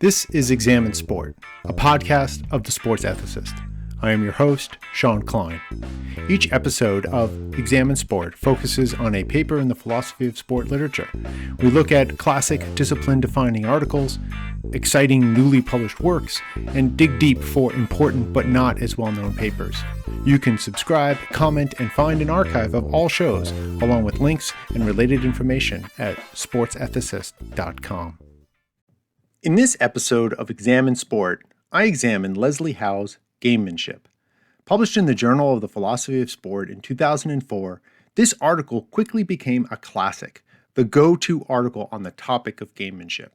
This is Examine Sport, a podcast of the sports ethicist. I am your host, Sean Klein. Each episode of Examine Sport focuses on a paper in the philosophy of sport literature. We look at classic discipline-defining articles, exciting newly published works, and dig deep for important but not as well-known papers. You can subscribe, comment, and find an archive of all shows, along with links and related information at sportsethicist.com. In this episode of Examine Sport, I examine Leslie Howe's Gamesmanship. Published in the Journal of the Philosophy of Sport in 2004, this article quickly became a classic, the go-to article on the topic of gamemanship.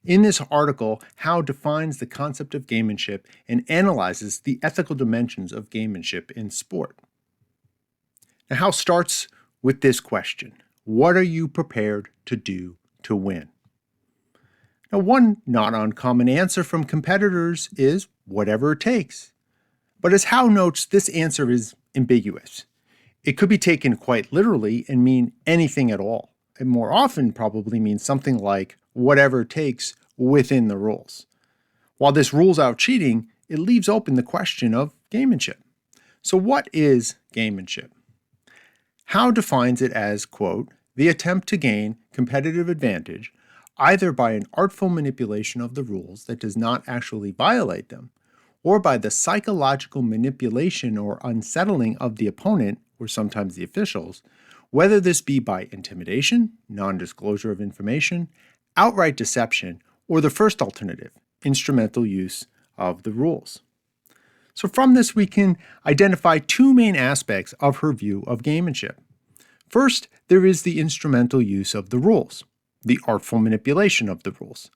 In this article, Howe defines the concept of gamemanship and analyzes the ethical dimensions of gamemanship in sport. Now, Howe starts with this question: what are you prepared to do to win? Now, one not uncommon answer from competitors is whatever it takes. But as Howe notes, this answer is ambiguous. It could be taken quite literally and mean anything at all. It more often probably means something like whatever it takes within the rules. While this rules out cheating, it leaves open the question of gamemanship. So what is gamemanship? Howe defines it as, quote, the attempt to gain competitive advantage either by an artful manipulation of the rules that does not actually violate them, or by the psychological manipulation or unsettling of the opponent, or sometimes the officials, whether this be by intimidation, non-disclosure of information, outright deception, or the first alternative, instrumental use of the rules. So from this, we can identify two main aspects of her view of gamemanship. First, there is the instrumental use of the rules, the artful manipulation of the rules,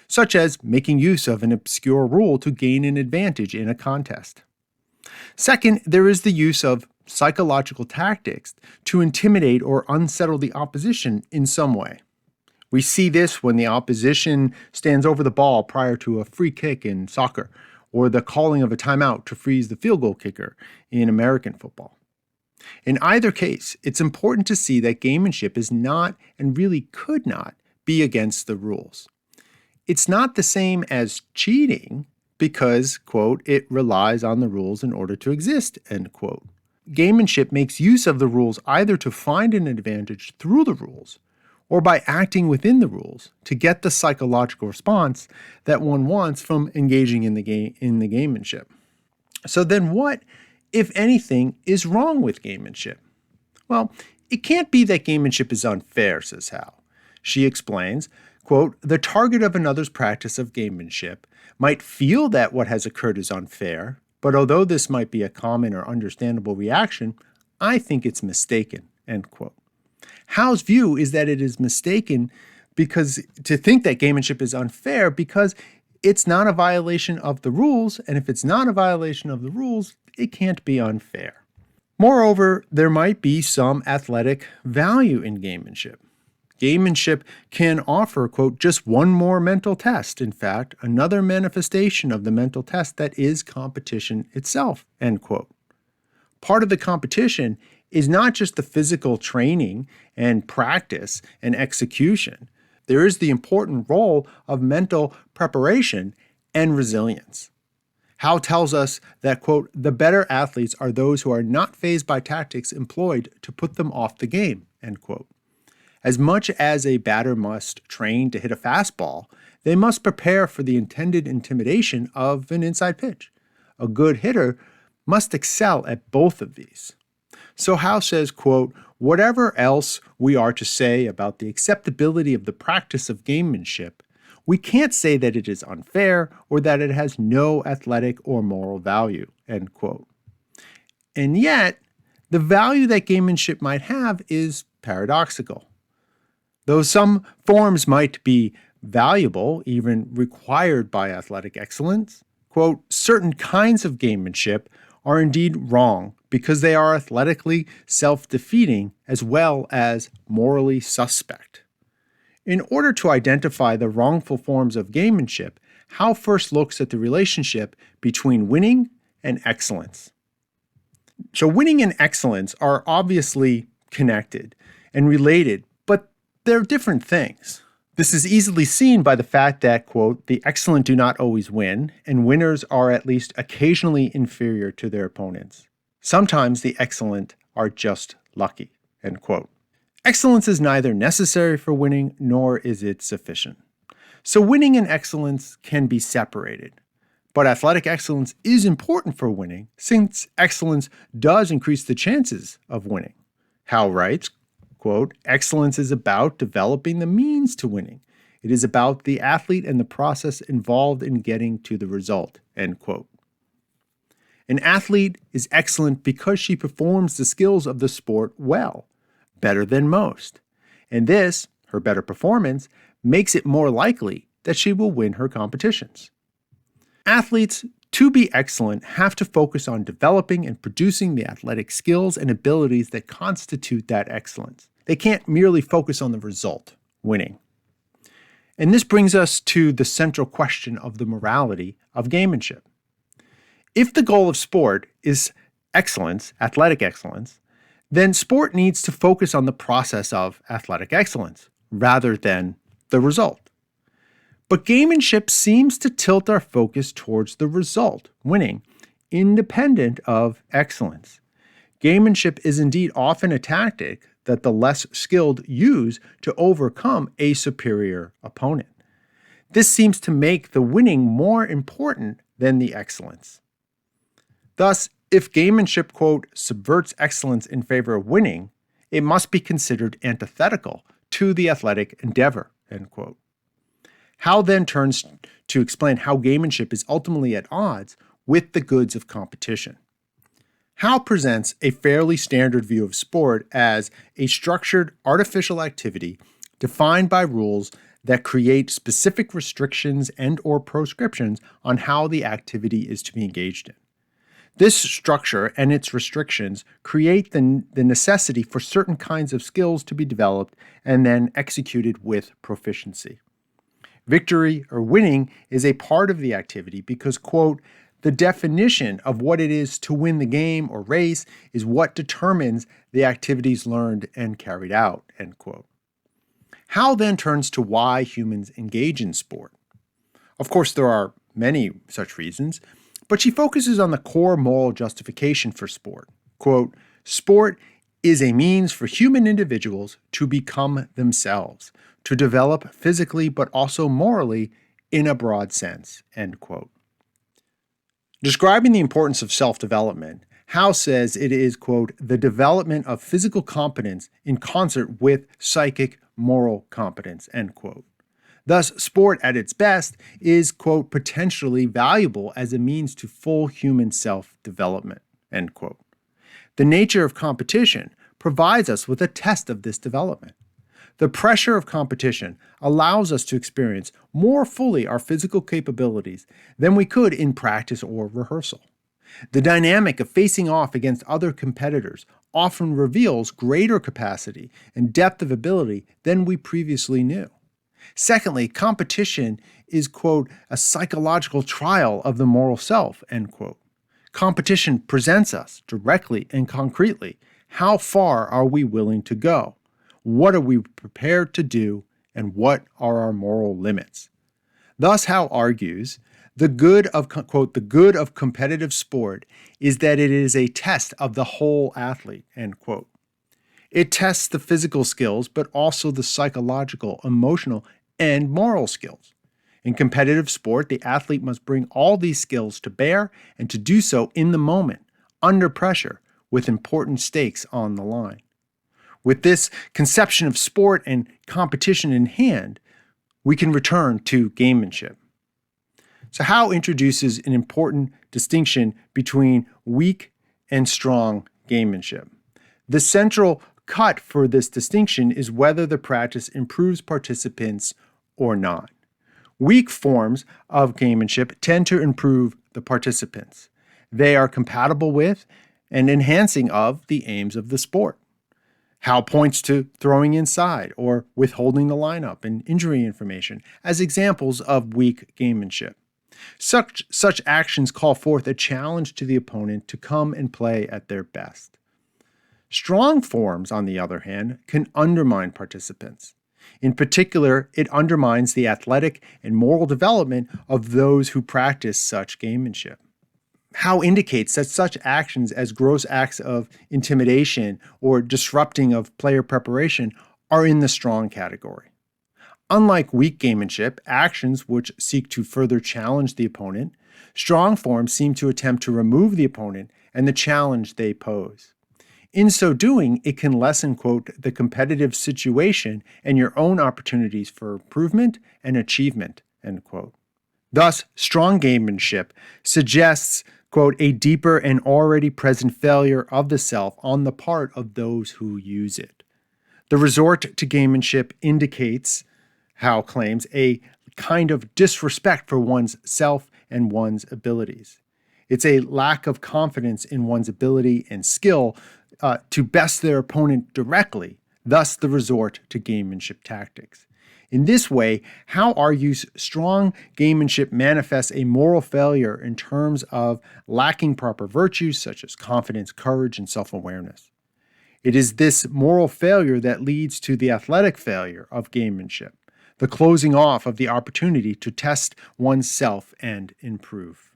such as making use of an obscure rule to gain an advantage in a contest. Second, there is the use of psychological tactics to intimidate or unsettle the opposition in some way. We see this when the opposition stands over the ball prior to a free kick in soccer, or the calling of a timeout to freeze the field goal kicker in American football. In either case, it's important to see that gamemanship is not, and really could not, be against the rules. It's not the same as cheating because, quote, it relies on the rules in order to exist, end quote. Gamemanship makes use of the rules either to find an advantage through the rules or by acting within the rules to get the psychological response that one wants from engaging in the gamemanship. So then what, if anything, is wrong with gamemanship? Well, it can't be that gamemanship is unfair, says Howe. She explains, quote, the target of another's practice of gamemanship might feel that what has occurred is unfair, but although this might be a common or understandable reaction, I think it's mistaken, end quote. Howe's view is that it is mistaken because to think that gamemanship is unfair because it's not a violation of the rules, and if it's not a violation of the rules, it can't be unfair. Moreover, there might be some athletic value in gamemanship. Gamemanship can offer, quote, just one more mental test. In fact, another manifestation of the mental test that is competition itself, end quote. Part of the competition is not just the physical training and practice and execution. There is the important role of mental preparation and resilience. Howe tells us that, quote, the better athletes are those who are not fazed by tactics employed to put them off the game, end quote. As much as a batter must train to hit a fastball, they must prepare for the intended intimidation of an inside pitch. A good hitter must excel at both of these. So Howe says, quote, whatever else we are to say about the acceptability of the practice of gamemanship, we can't say that it is unfair or that it has no athletic or moral value, end quote. And yet, the value that gamemanship might have is paradoxical. Though some forms might be valuable, even required by athletic excellence, quote, certain kinds of gamemanship are indeed wrong because they are athletically self-defeating as well as morally suspect. In order to identify the wrongful forms of gamemanship, Howe first looks at the relationship between winning and excellence. So winning and excellence are obviously connected and related, but they're different things. This is easily seen by the fact that, quote, the excellent do not always win, and winners are at least occasionally inferior to their opponents. Sometimes the excellent are just lucky, end quote. Excellence is neither necessary for winning nor is it sufficient. So winning and excellence can be separated. But athletic excellence is important for winning, since excellence does increase the chances of winning. Howe writes, quote, excellence is about developing the means to winning. It is about the athlete and the process involved in getting to the result, end quote. An athlete is excellent because she performs the skills of the sport well, better than most. And this, her better performance, makes it more likely that she will win her competitions. Athletes, to be excellent, have to focus on developing and producing the athletic skills and abilities that constitute that excellence. They can't merely focus on the result, winning. And this brings us to the central question of the morality of gamemanship. If the goal of sport is excellence, athletic excellence, then sport needs to focus on the process of athletic excellence rather than the result. But gamemanship seems to tilt our focus towards the result, winning, independent of excellence. Gamemanship is indeed often a tactic that the less skilled use to overcome a superior opponent. This seems to make the winning more important than the excellence. Thus, if gamemanship, quote, subverts excellence in favor of winning, it must be considered antithetical to the athletic endeavor, end quote. Howe then turns to explain how gamemanship is ultimately at odds with the goods of competition. Howe presents a fairly standard view of sport as a structured artificial activity defined by rules that create specific restrictions and or proscriptions on how the activity is to be engaged in. This structure and its restrictions create the necessity for certain kinds of skills to be developed and then executed with proficiency. Victory or winning is a part of the activity because, quote, the definition of what it is to win the game or race is what determines the activities learned and carried out, end quote. Howe then turns to why humans engage in sport. Of course, there are many such reasons, but she focuses on the core moral justification for sport. Quote, sport is a means for human individuals to become themselves, to develop physically but also morally in a broad sense, end quote. Describing the importance of self-development, Howe says it is, quote, the development of physical competence in concert with psychic moral competence, end quote. Thus, sport at its best is, quote, potentially valuable as a means to full human self-development, end quote. The nature of competition provides us with a test of this development. The pressure of competition allows us to experience more fully our physical capabilities than we could in practice or rehearsal. The dynamic of facing off against other competitors often reveals greater capacity and depth of ability than we previously knew. Secondly, competition is, quote, a psychological trial of the moral self, end quote. Competition presents us directly and concretely. How far are we willing to go? What are we prepared to do? And what are our moral limits? Thus, Howe argues, the good of, quote, the good of competitive sport is that it is a test of the whole athlete, end quote. It tests the physical skills, but also the psychological, emotional, and moral skills. In competitive sport, the athlete must bring all these skills to bear and to do so in the moment, under pressure, with important stakes on the line. With this conception of sport and competition in hand, we can return to gamemanship. So Howe introduces an important distinction between weak and strong gamemanship. The central cut for this distinction is whether the practice improves participants or not. Weak forms of gamemanship tend to improve the participants. They are compatible with and enhancing of the aims of the sport. Howe points to throwing inside or withholding the lineup and injury information as examples of weak gamemanship. Such actions call forth a challenge to the opponent to come and play at their best. Strong forms, on the other hand, can undermine participants. In particular, it undermines the athletic and moral development of those who practice such gamemanship. Howe indicates that such actions as gross acts of intimidation or disrupting of player preparation are in the strong category. Unlike weak gamemanship, actions which seek to further challenge the opponent, strong forms seem to attempt to remove the opponent and the challenge they pose. In so doing, it can lessen, quote, the competitive situation and your own opportunities for improvement and achievement, end quote. Thus, strong gamemanship suggests, quote, a deeper and already present failure of the self on the part of those who use it. The resort to gamemanship indicates, Howe claims, a kind of disrespect for one's self and one's abilities. It's a lack of confidence in one's ability and skill to best their opponent directly, thus the resort to gamemanship tactics. In this way, Howe argues strong gamemanship manifests a moral failure in terms of lacking proper virtues such as confidence, courage, and self-awareness. It is this moral failure that leads to the athletic failure of gamemanship, the closing off of the opportunity to test oneself and improve.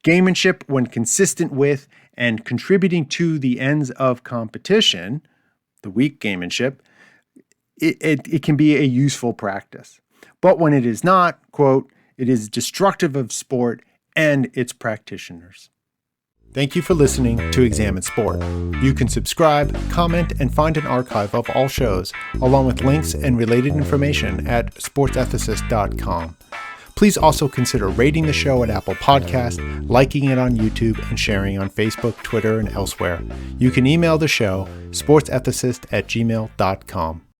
Gamemanship, when consistent with and contributing to the ends of competition, the weak gamemanship, it can be a useful practice. But when it is not, quote, it is destructive of sport and its practitioners. Thank you for listening to Examine Sport. You can subscribe, comment, and find an archive of all shows, along with links and related information at sportsethicist.com. Please also consider rating the show at Apple Podcasts, liking it on YouTube, and sharing on Facebook, Twitter, and elsewhere. You can email the show, sportsethicist@gmail.com.